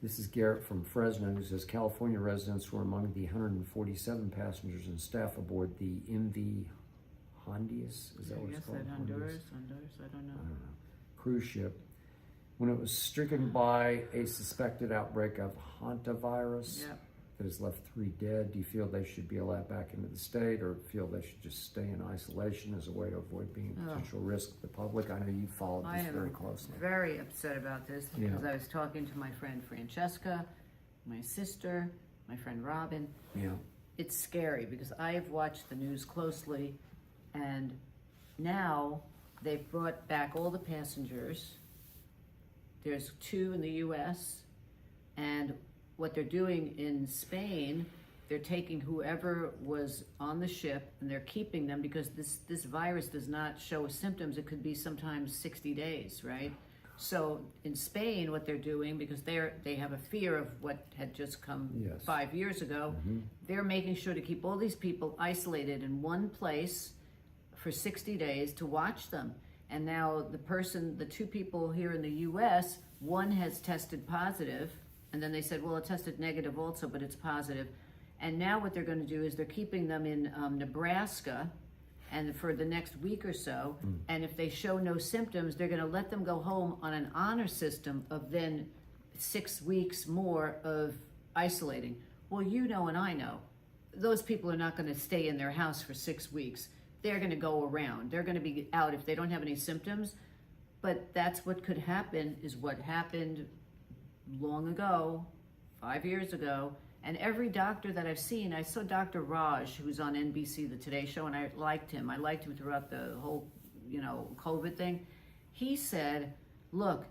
This is Garrett from Fresno, who says California residents were among the 147 passengers and staff aboard the MV Hondius. Is that what it's called? Honduras, I don't know. Cruise ship. When it was stricken by a suspected outbreak of hantavirus that has left 3 dead, do you feel they should be allowed back into the state, or feel they should just stay in isolation as a way to avoid being a potential risk to the public? I know you followed this very closely. I am very upset about this because I was talking to my friend Francesca, my sister, my friend Robin. Yeah. It's scary because I have watched the news closely, and now they've brought back all the passengers. There's 2 in the US, and what they're doing in Spain, they're taking whoever was on the ship and they're keeping them, because this virus does not show symptoms. It could be sometimes 60 days, right? So in Spain, what they're doing, because they have a fear of what had just come 5 years ago, they're making sure to keep all these people isolated in one place for 60 days to watch them. And now the 2 people here in the US, one has tested positive, and then they said, well, it tested negative also, but it's positive. And now what they're going to do is they're keeping them in Nebraska, and for the next week or so, and if they show no symptoms, they're going to let them go home on an honor system of then 6 weeks more of isolating. Well, you know and I know, those people are not going to stay in their house for 6 weeks. They're going to go around. They're going to be out if they don't have any symptoms. But that's what could happen, is what happened long ago, 5 years ago. And every doctor that I've seen, I saw Dr. Raj, who's on NBC, the Today Show, and I liked him. I liked him throughout the whole, COVID thing. He said, look,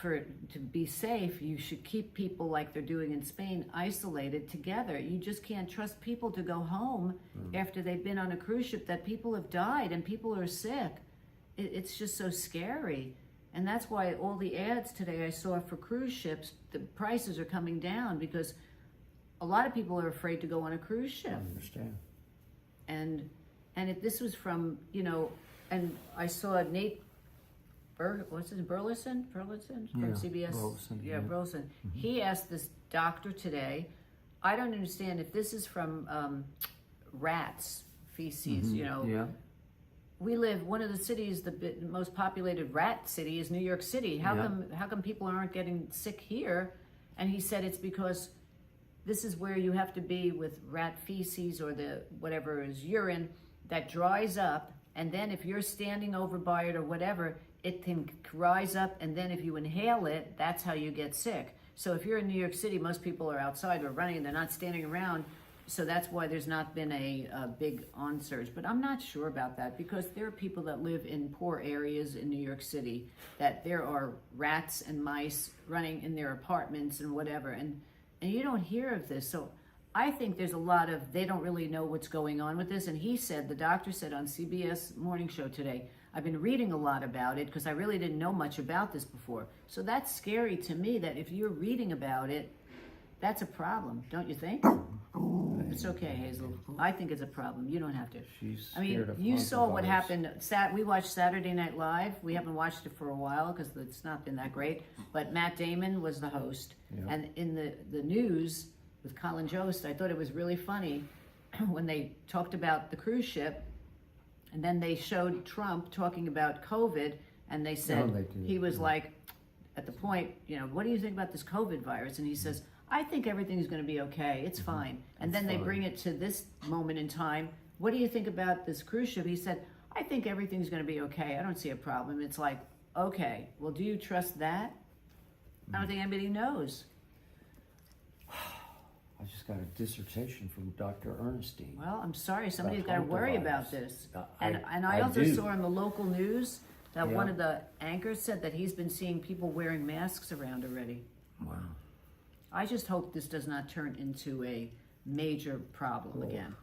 to be safe, you should keep people like they're doing in Spain isolated together. You just can't trust people to go home after they've been on a cruise ship, that people have died and people are sick. It's just so scary. And that's why all the ads today I saw for cruise ships, the prices are coming down, because a lot of people are afraid to go on a cruise ship. I understand. And if this was from, and I saw Nate Burleson from CBS. Burleson, Burleson. He asked this doctor today, I don't understand if this is from rats, feces, We live, one of the cities, the most populated rat city is New York City. How come people aren't getting sick here? And he said it's because this is where you have to be with rat feces or the whatever is urine that dries up, and then if you're standing over by it or whatever, it can rise up, and then if you inhale it, that's how you get sick. So if you're in New York City, most people are outside or running, they're not standing around. So that's why there's not been a big on-surge. But I'm not sure about that, because there are people that live in poor areas in New York City that there are rats and mice running in their apartments and whatever. And you don't hear of this. So I think there's a lot of, they don't really know what's going on with this. And he said, the doctor said on CBS Morning Show today, I've been reading a lot about it because I really didn't know much about this before. So that's scary to me, that if you're reading about it, that's a problem, don't you think? It's okay, Hazel. I think it's a problem. You don't have to. She's you saw what happened. We watched Saturday Night Live. We haven't watched it for a while because it's not been that great. But Matt Damon was the host. And in the news with Colin Jost, I thought it was really funny when they talked about the cruise ship, and then they showed Trump talking about COVID, and they said, he was like, at the point, what do you think about this COVID virus? And he says, I think everything's going to be okay. It's fine. And then they bring it to this moment in time. What do you think about this cruise ship? He said, I think everything's going to be okay. I don't see a problem. It's like, okay, well, do you trust that? I don't think anybody knows. I just got a dissertation from Dr. Ernestine. Well, I'm sorry. Somebody's got to worry about this. And I I also do. saw on the local news that one of the anchors said that he's been seeing people wearing masks around already. Wow. I just hope this does not turn into a major problem again.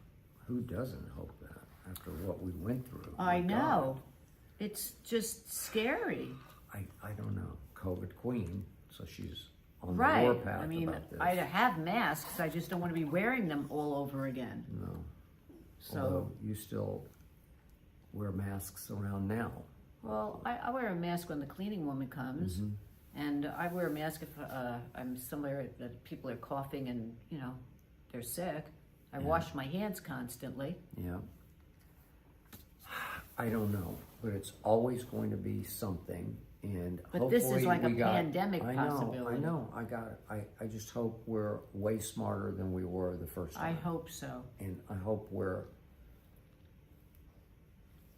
Who doesn't hope that after what we went through? I know. It's just scary. I don't know. COVID queen, so she's on the Right. warpath I mean, about this. I have masks. I just don't want to be wearing them all over again. No. So, Although you still wear masks around now. well, I wear a mask when the cleaning woman comes. And I wear a mask if I'm somewhere that people are coughing and, they're sick. I wash my hands constantly. Yeah. I don't know, but it's always going to be something, and But this hopefully is like a we got- pandemic I know, possibility. I know, I got it. I just hope we're way smarter than we were the first I time. hope so. And I hope we're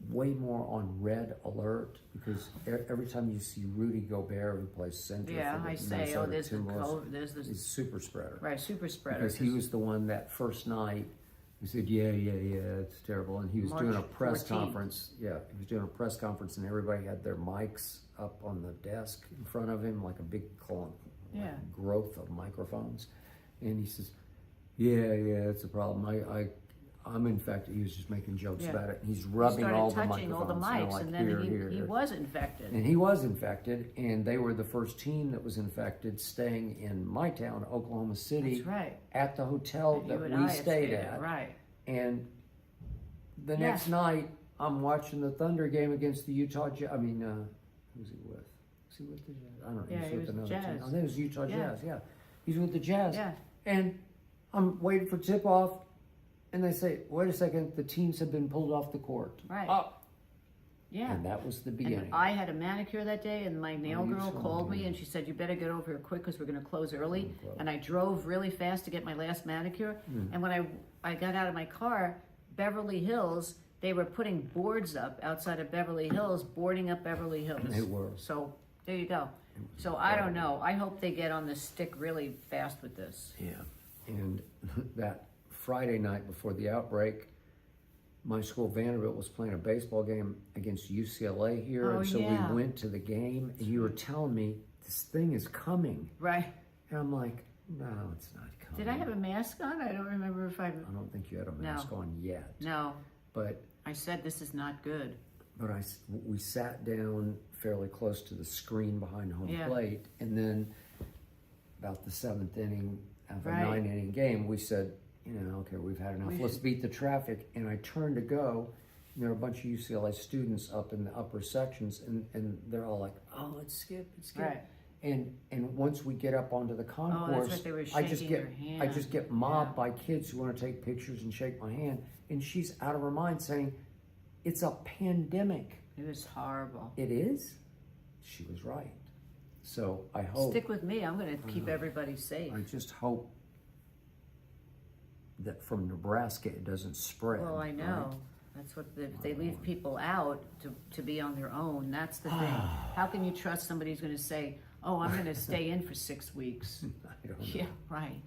way more on red alert, because every time you see Rudy Gobert, who plays center Yeah, for the I say, Minnesota there's the Timberwolves, COVID, there's the, is super spreader. right, super spreader. Because he was the one that first night who said, yeah, it's terrible. And he was doing a March press 14th. conference. Yeah, he was doing a press conference, and everybody had their mics up on the desk in front of him, like a big Yeah. growth of microphones. And he says, yeah, it's a problem. I'm infected. He was just making jokes Yeah. about it. And he's He rubbing started all the touching microphones. all the mics, like and then here. he was infected. And he was infected, and they were the first team that was infected, staying in my town, Oklahoma City, That's right. at the hotel You that and we I had stayed at. Right. And the Yeah. next night, I'm watching the Thunder game against the Utah Jazz. I mean, who's he with? Was he with the Jazz? I don't know. Yeah, he was another Jazz. team. I think it was Utah Yeah. Jazz. Yeah, he's with the Jazz. Yeah. And I'm waiting for tip off, and they say, "Wait a second, the teams have been pulled off the court." Right. Oh, Yeah. and that was the beginning. And I had a manicure that day, and my nail you girl told called me, me. and she said, "You better get over here quick because we're going to close early." Close. And I drove really fast to get my last manicure. And when I got out of my car, Beverly Hills, they were putting boards up outside of Beverly Hills, boarding up Beverly Hills. They were. So there you go. So I don't know. I hope they get on the stick really fast with this. Yeah, and that Friday night before the outbreak, my school, Vanderbilt, was playing a baseball game against UCLA here, Oh, and so yeah. we went to the game, and you were telling me, this thing is coming. Right. And I'm like, no, it's not coming. Did I have a mask on? I don't remember if I. I don't think you had a mask on yet. No. But I said this is not good. we sat down fairly close to the screen behind home Yeah. plate, and then about the seventh inning of a Right. 9-inning game, we said, okay, we've had enough. Let's beat the traffic. And I turned to go, and there were a bunch of UCLA students up in the upper sections, and they're all like, "Oh, it's Skip, it's Skip." Right. And once we get up onto the concourse, right, they were I just shaking get your hand. I just get mobbed Yeah. by kids who want to take pictures and shake my hand, and she's out of her mind saying, "It's a pandemic." It was horrible. It is. She was right. So I hope. Stick with me. I'm going to keep everybody safe. I just hope that from Nebraska it doesn't spread. Well, I know. right? That's what they leave people out to be on their own. That's the thing. How can you trust somebody who's going to say, "Oh, I'm going to stay in for 6 weeks"? I don't know. Yeah, right.